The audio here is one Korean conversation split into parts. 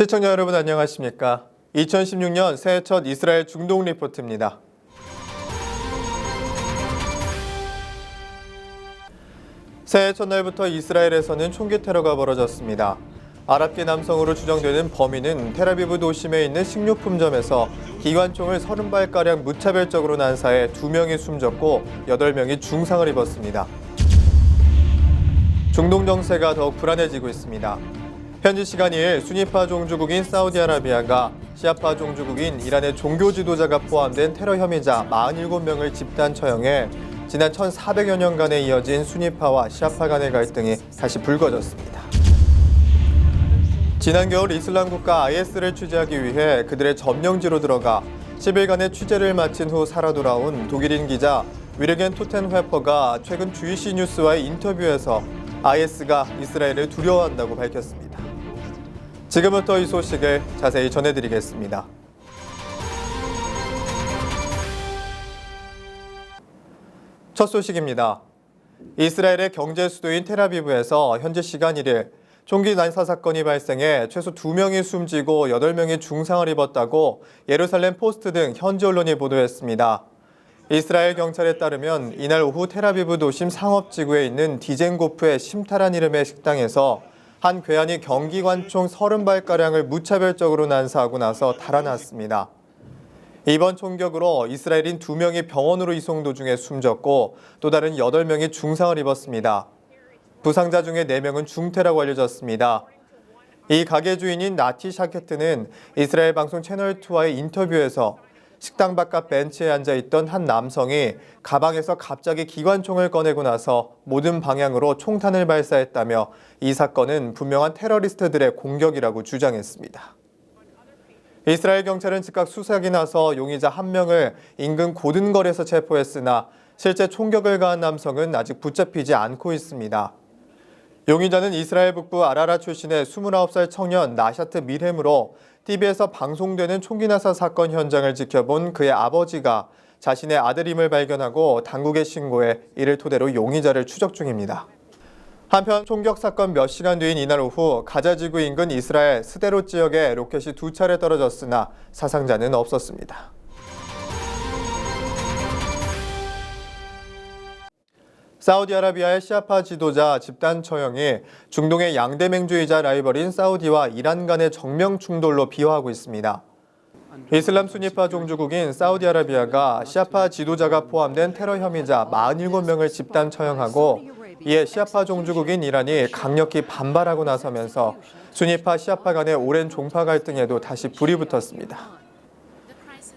시청자 여러분 안녕하십니까? 2016년 새해 첫 이스라엘 중동 리포트입니다. 새해 첫날부터 이스라엘에서는 총기 테러가 벌어졌습니다. 아랍계 남성으로 추정되는 범인은 텔아비브 도심에 있는 식료품점에서 기관총을 30발가량 무차별적으로 난사해 2명이 숨졌고 8명이 중상을 입었습니다. 중동 정세가 더욱 불안해지고 있습니다. 현지 시간 2일 수니파 종주국인 사우디아라비아가 시아파 종주국인 이란의 종교 지도자가 포함된 테러 혐의자 47명을 집단 처형해 지난 1400여 년간에 이어진 수니파와 시아파 간의 갈등이 다시 불거졌습니다. 지난 겨울 이슬람 국가 IS를 취재하기 위해 그들의 점령지로 들어가 10일간의 취재를 마친 후 살아 돌아온 독일인 기자 위르겐 토텐회퍼가 최근 GC 뉴스와의 인터뷰에서 IS가 이스라엘을 두려워한다고 밝혔습니다. 지금부터 이 소식을 자세히 전해드리겠습니다. 첫 소식입니다. 이스라엘의 경제 수도인 텔아비브에서 현지 시간 1일 총기 난사 사건이 발생해 최소 2명이 숨지고 8명이 중상을 입었다고 예루살렘 포스트 등 현지 언론이 보도했습니다. 이스라엘 경찰에 따르면 이날 오후 텔아비브 도심 상업지구에 있는 디젠고프의 심타란 이름의 식당에서 한 괴한이 경기관총 30발가량을 무차별적으로 난사하고 나서 달아났습니다. 이번 총격으로 이스라엘인 2명이 병원으로 이송 도중에 숨졌고 또 다른 8명이 중상을 입었습니다. 부상자 중에 4명은 중태라고 알려졌습니다. 이 가게 주인인 나티 샤케트는 이스라엘 방송 채널2와의 인터뷰에서 식당 바깥 벤치에 앉아있던 한 남성이 가방에서 갑자기 기관총을 꺼내고 나서 모든 방향으로 총탄을 발사했다며 이 사건은 분명한 테러리스트들의 공격이라고 주장했습니다. 이스라엘 경찰은 즉각 수색이 나서 용의자 1명을 인근 고든거리에서 체포했으나 실제 총격을 가한 남성은 아직 붙잡히지 않고 있습니다. 용의자는 이스라엘 북부 아라라 출신의 29살 청년 나샤트 밀햄으로 TV에서 방송되는 총기 난사 사건 현장을 지켜본 그의 아버지가 자신의 아들임을 발견하고 당국에 신고해 이를 토대로 용의자를 추적 중입니다. 한편 총격 사건 몇 시간 뒤인 이날 오후 가자지구 인근 이스라엘 스데롯 지역에 로켓이 2차례 떨어졌으나 사상자는 없었습니다. 사우디아라비아의 시아파 지도자 집단 처형이 중동의 양대맹주의자 라이벌인 사우디와 이란 간의 정면 충돌로 비화하고 있습니다. 이슬람 수니파 종주국인 사우디아라비아가 시아파 지도자가 포함된 테러 혐의자 47명을 집단 처형하고 이에 시아파 종주국인 이란이 강력히 반발하고 나서면서 수니파 시아파 간의 오랜 종파 갈등에도 다시 불이 붙었습니다.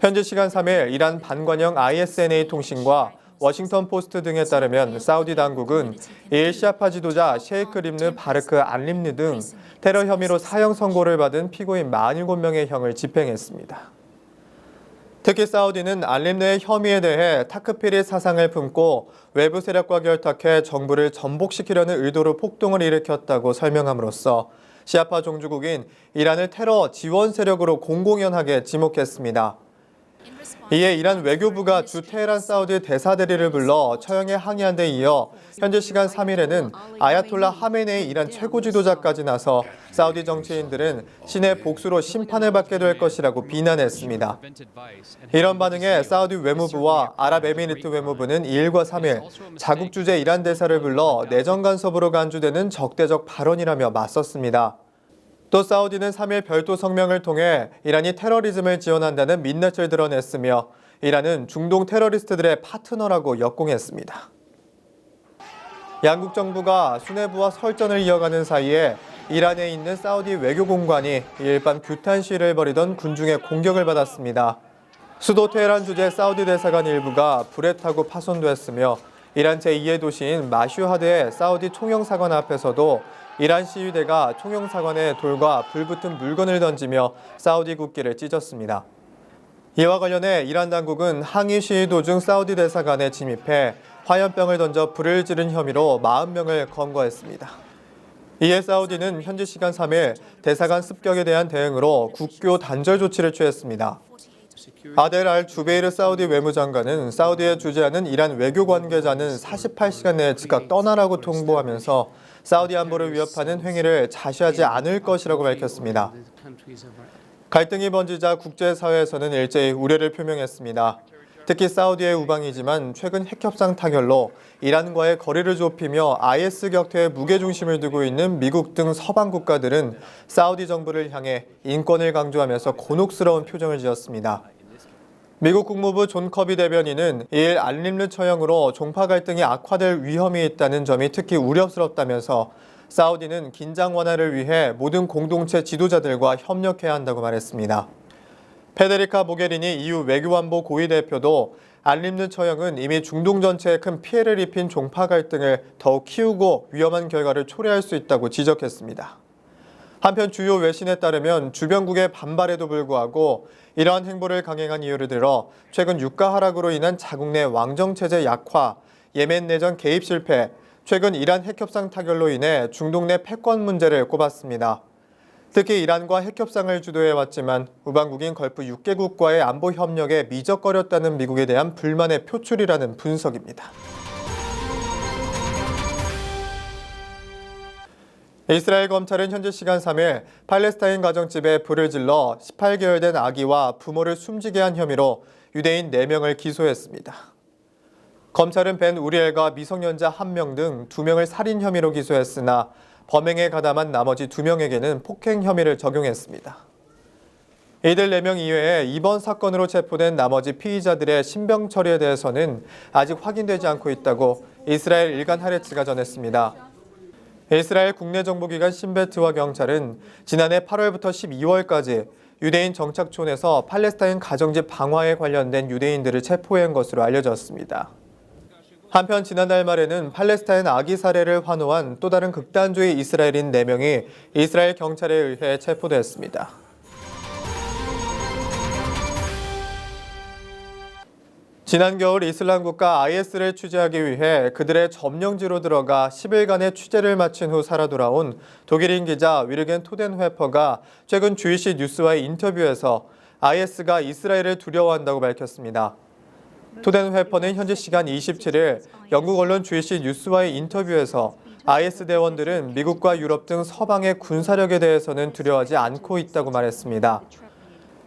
현지 시간 3일 이란 반관영 ISNA 통신과 워싱턴 포스트 등에 따르면 사우디 당국은 이일 시아파 지도자 셰이크 림느 바르크 알림느 등 테러 혐의로 사형 선고를 받은 피고인 47명의 형을 집행했습니다. 특히 사우디는 알림느의 혐의에 대해 타크피리 사상을 품고 외부 세력과 결탁해 정부를 전복시키려는 의도로 폭동을 일으켰다고 설명함으로써 시아파 종주국인 이란을 테러 지원 세력으로 공공연하게 지목했습니다. 이에 이란 외교부가 주 테헤란 사우디 대사대리를 불러 처형에 항의한 데 이어 현지 시간 3일에는 아야톨라 하메네이 이란 최고 지도자까지 나서 사우디 정치인들은 신의 복수로 심판을 받게 될 것이라고 비난했습니다. 이런 반응에 사우디 외무부와 아랍에미리트 외무부는 2일과 3일 자국 주재 이란 대사를 불러 내정 간섭으로 간주되는 적대적 발언이라며 맞섰습니다. 또 사우디는 3일 별도 성명을 통해 이란이 테러리즘을 지원한다는 민낯을 드러냈으며 이란은 중동 테러리스트들의 파트너라고 역공했습니다. 양국 정부가 수뇌부와 설전을 이어가는 사이에 이란에 있는 사우디 외교공관이 일밤 규탄 시위를 벌이던 군중의 공격을 받았습니다. 수도 테헤란 주재 사우디 대사관 일부가 불에 타고 파손됐으며 이란 제2의 도시인 마슈하드의 사우디 총영사관 앞에서도 이란 시위대가 총영사관에 돌과 불붙은 물건을 던지며 사우디 국기를 찢었습니다. 이와 관련해 이란 당국은 항의 시위 도중 사우디 대사관에 침입해 화염병을 던져 불을 지른 혐의로 40명을 검거했습니다. 이에 사우디는 현지 시간 3일 대사관 습격에 대한 대응으로 국교 단절 조치를 취했습니다. 아델 알 주베이르 사우디 외무장관은 사우디에 주재하는 이란 외교 관계자는 48시간 내에 즉각 떠나라고 통보하면서 사우디 안보를 위협하는 행위를 자시하지 않을 것이라고 밝혔습니다. 갈등이 번지자 국제사회에서는 일제히 우려를 표명했습니다. 특히 사우디의 우방이지만 최근 핵협상 타결로 이란과의 거리를 좁히며 IS 격퇴에 무게중심을 두고 있는 미국 등 서방 국가들은 사우디 정부를 향해 인권을 강조하면서 곤혹스러운 표정을 지었습니다. 미국 국무부 존 커비 대변인은 이일 알림르 처형으로 종파 갈등이 악화될 위험이 있다는 점이 특히 우려스럽다면서 사우디는 긴장 완화를 위해 모든 공동체 지도자들과 협력해야 한다고 말했습니다. 페데리카 모게리니 EU 외교안보 고위 대표도 알림르 처형은 이미 중동 전체에 큰 피해를 입힌 종파 갈등을 더욱 키우고 위험한 결과를 초래할 수 있다고 지적했습니다. 한편 주요 외신에 따르면 주변국의 반발에도 불구하고 이러한 행보를 강행한 이유를 들어 최근 유가 하락으로 인한 자국 내 왕정체제 약화, 예멘 내전 개입 실패, 최근 이란 핵협상 타결로 인해 중동 내 패권 문제를 꼽았습니다. 특히 이란과 핵협상을 주도해왔지만 우방국인 걸프 6개국과의 안보 협력에 미적거렸다는 미국에 대한 불만의 표출이라는 분석입니다. 이스라엘 검찰은 현지 시간 3일 팔레스타인 가정집에 불을 질러 18개월 된 아기와 부모를 숨지게 한 혐의로 유대인 4명을 기소했습니다. 검찰은 벤 우리엘과 미성년자 1명 등 2명을 살인 혐의로 기소했으나 범행에 가담한 나머지 2명에게는 폭행 혐의를 적용했습니다. 이들 4명 이외에 이번 사건으로 체포된 나머지 피의자들의 신병 처리에 대해서는 아직 확인되지 않고 있다고 이스라엘 일간 하레츠가 전했습니다. 이스라엘 국내정보기관 신베트와 경찰은 지난해 8월부터 12월까지 유대인 정착촌에서 팔레스타인 가정집 방화에 관련된 유대인들을 체포한 것으로 알려졌습니다. 한편 지난달 말에는 팔레스타인 아기 살해를 환호한 또 다른 극단주의 이스라엘인 4명이 이스라엘 경찰에 의해 체포됐습니다. 지난 겨울 이슬람 국가 IS를 취재하기 위해 그들의 점령지로 들어가 10일간의 취재를 마친 후 살아 돌아온 독일인 기자 위르겐 토덴회퍼가 최근 주이시 뉴스와의 인터뷰에서 IS가 이스라엘을 두려워한다고 밝혔습니다. 토덴회퍼는 현지 시간 27일 영국 언론 주이시 뉴스와의 인터뷰에서 IS 대원들은 미국과 유럽 등 서방의 군사력에 대해서는 두려워하지 않고 있다고 말했습니다.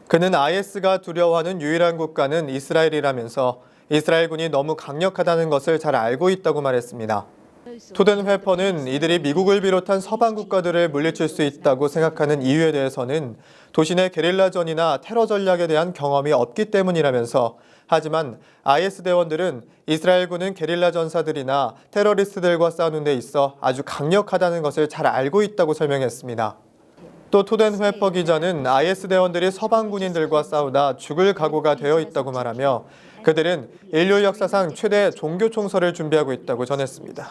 그는 IS가 두려워하는 유일한 국가는 이스라엘이라면서 이스라엘군이 너무 강력하다는 것을 잘 알고 있다고 말했습니다. 토덴회퍼는 이들이 미국을 비롯한 서방 국가들을 물리칠 수 있다고 생각하는 이유에 대해서는 도시 내 게릴라전이나 테러 전략에 대한 경험이 없기 때문이라면서 하지만 IS 대원들은 이스라엘군은 게릴라 전사들이나 테러리스트들과 싸우는 데 있어 아주 강력하다는 것을 잘 알고 있다고 설명했습니다. 또 토덴회퍼 기자는 IS 대원들이 서방 군인들과 싸우다 죽을 각오가 되어 있다고 말하며 그들은 인류 역사상 최대 종교 총설을 준비하고 있다고 전했습니다.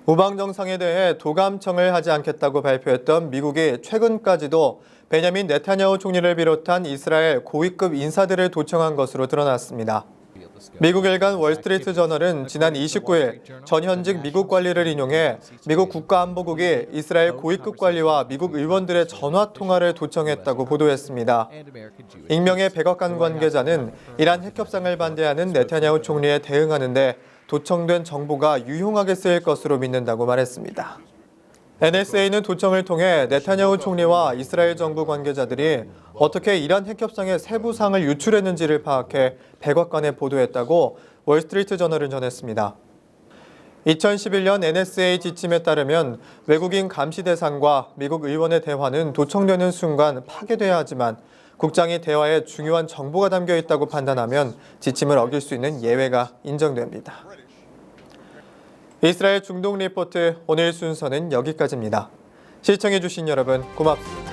우방 정상에 대해 도감청을 하지 않겠다고 발표했던 미국이 최근까지도 베냐민 네타냐후 총리를 비롯한 이스라엘 고위급 인사들을 도청한 것으로 드러났습니다. 미국 일간 월스트리트 저널은 지난 29일 전현직 미국 관리를 인용해 미국 국가안보국이 이스라엘 고위급 관리와 미국 의원들의 전화 통화를 도청했다고 보도했습니다. 익명의 백악관 관계자는 이란 핵협상을 반대하는 네타냐후 총리에 대응하는 데 도청된 정보가 유용하게 쓰일 것으로 믿는다고 말했습니다. NSA는 도청을 통해 네타냐후 총리와 이스라엘 정부 관계자들이 어떻게 이란 핵협상의 세부 사항을 유출했는지를 파악해 백악관에 보도했다고 월스트리트 저널은 전했습니다. 2011년 NSA 지침에 따르면 외국인 감시 대상과 미국 의원의 대화는 도청되는 순간 파괴돼야 하지만 국장이 대화에 중요한 정보가 담겨 있다고 판단하면 지침을 어길 수 있는 예외가 인정됩니다. 이스라엘 중동 리포트 오늘 순서는 여기까지입니다. 시청해주신 여러분 고맙습니다.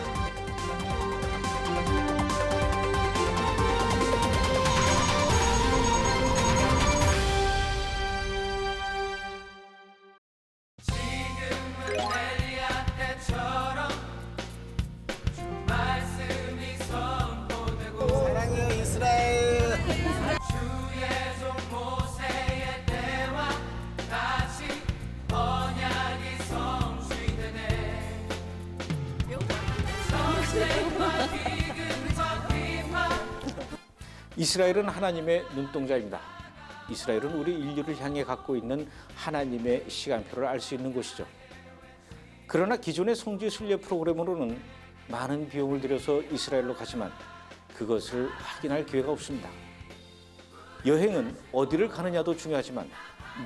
사랑해요 이스라엘. 이스라엘은 하나님의 눈동자입니다. 이스라엘은 우리 인류를 향해 갖고 있는 하나님의 시간표를 알 수 있는 곳이죠. 그러나 기존의 성지 순례 프로그램으로는 많은 비용을 들여서 이스라엘로 가지만 그것을 확인할 기회가 없습니다. 여행은 어디를 가느냐도 중요하지만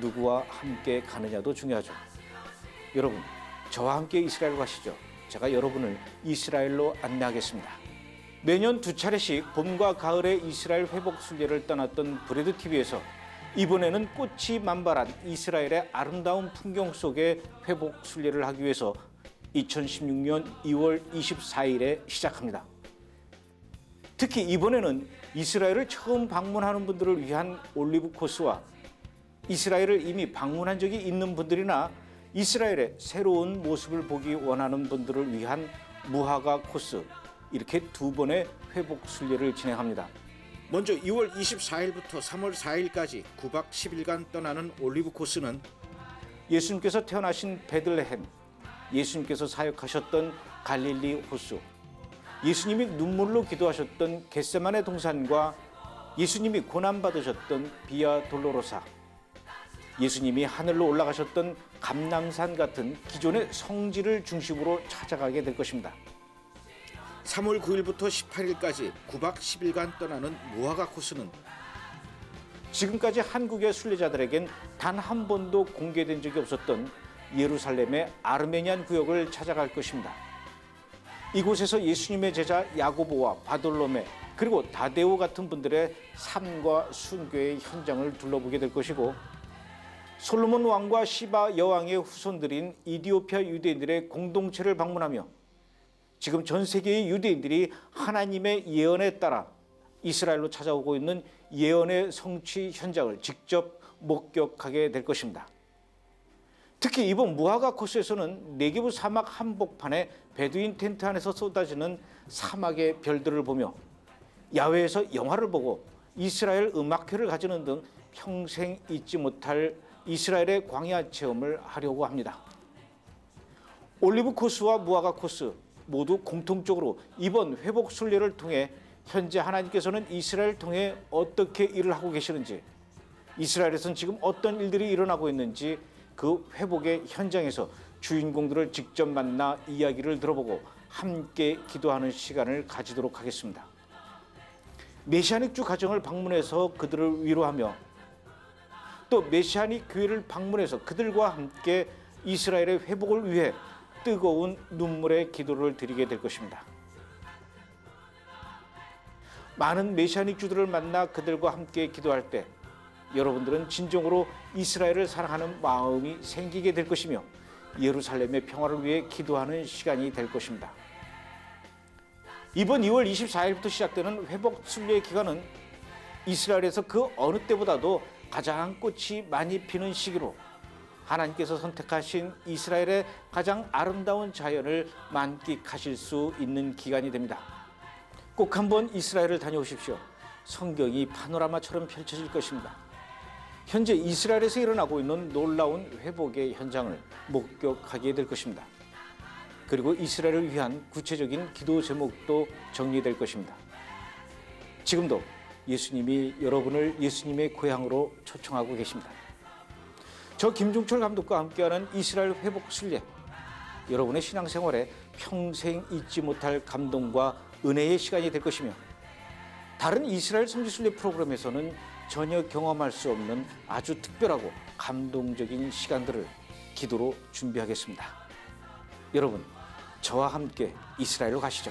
누구와 함께 가느냐도 중요하죠. 여러분, 저와 함께 이스라엘 가시죠. 제가 여러분을 이스라엘로 안내하겠습니다. 매년 2차례씩 봄과 가을에 이스라엘 회복 순례를 떠났던 브레드 TV에서 이번에는 꽃이 만발한 이스라엘의 아름다운 풍경 속에 회복 순례를 하기 위해서 2016년 2월 24일에 시작합니다. 특히 이번에는 이스라엘을 처음 방문하는 분들을 위한 올리브 코스와 이스라엘을 이미 방문한 적이 있는 분들이나 이스라엘의 새로운 모습을 보기 원하는 분들을 위한 무화과 코스, 이렇게 두 번의 회복 순례를 진행합니다. 먼저 2월 24일부터 3월 4일까지 9박 10일간 떠나는 올리브 코스는 예수님께서 태어나신 베들레헴, 예수님께서 사역하셨던 갈릴리 호수, 예수님이 눈물로 기도하셨던 겟세마네 동산과 예수님이 고난받으셨던 비아 돌로로사, 예수님이 하늘로 올라가셨던 감람산 같은 기존의 성지를 중심으로 찾아가게 될 것입니다. 3월 9일부터 18일까지 9박 10일간 떠나는 무화과 코스는 지금까지 한국의 순례자들에겐 단 한 번도 공개된 적이 없었던 예루살렘의 아르메니안 구역을 찾아갈 것입니다. 이곳에서 예수님의 제자 야고보와 바돌로메 그리고 다데오 같은 분들의 삶과 순교의 현장을 둘러보게 될 것이고, 솔로몬 왕과 시바 여왕의 후손들인 이디오피아 유대인들의 공동체를 방문하며 지금 전 세계의 유대인들이 하나님의 예언에 따라 이스라엘로 찾아오고 있는 예언의 성취 현장을 직접 목격하게 될 것입니다. 특히 이번 무화과 코스에서는 네게브 사막 한복판에 베두인 텐트 안에서 쏟아지는 사막의 별들을 보며 야외에서 영화를 보고 이스라엘 음악회를 가지는 등 평생 잊지 못할 이스라엘의 광야 체험을 하려고 합니다. 올리브 코스와 무화과 코스 모두 공통적으로 이번 회복 순례를 통해 현재 하나님께서는 이스라엘을 통해 어떻게 일을 하고 계시는지, 이스라엘에서는 지금 어떤 일들이 일어나고 있는지 그 회복의 현장에서 주인공들을 직접 만나 이야기를 들어보고 함께 기도하는 시간을 가지도록 하겠습니다. 메시아닉 주 가정을 방문해서 그들을 위로하며 또 메시아닉 교회를 방문해서 그들과 함께 이스라엘의 회복을 위해 뜨거운 눈물의 기도를 드리게 될 것입니다. 많은 메시아닉 주들을 만나 그들과 함께 기도할 때 여러분들은 진정으로 이스라엘을 사랑하는 마음이 생기게 될 것이며 예루살렘의 평화를 위해 기도하는 시간이 될 것입니다. 이번 2월 24일부터 시작되는 회복 순례 기간은 이스라엘에서 그 어느 때보다도 가장 꽃이 많이 피는 시기로 하나님께서 선택하신 이스라엘의 가장 아름다운 자연을 만끽하실 수 있는 기간이 됩니다. 꼭 한번 이스라엘을 다녀오십시오. 성경이 파노라마처럼 펼쳐질 것입니다. 현재 이스라엘에서 일어나고 있는 놀라운 회복의 현장을 목격하게 될 것입니다. 그리고 이스라엘을 위한 구체적인 기도 제목도 정리될 것입니다. 지금도 예수님이 여러분을 예수님의 고향으로 초청하고 계십니다. 저 김종철 감독과 함께하는 이스라엘 회복 순례, 여러분의 신앙생활에 평생 잊지 못할 감동과 은혜의 시간이 될 것이며, 다른 이스라엘 성지 순례 프로그램에서는 전혀 경험할 수 없는 아주 특별하고 감동적인 시간들을 기도로 준비하겠습니다. 여러분, 저와 함께 이스라엘로 가시죠.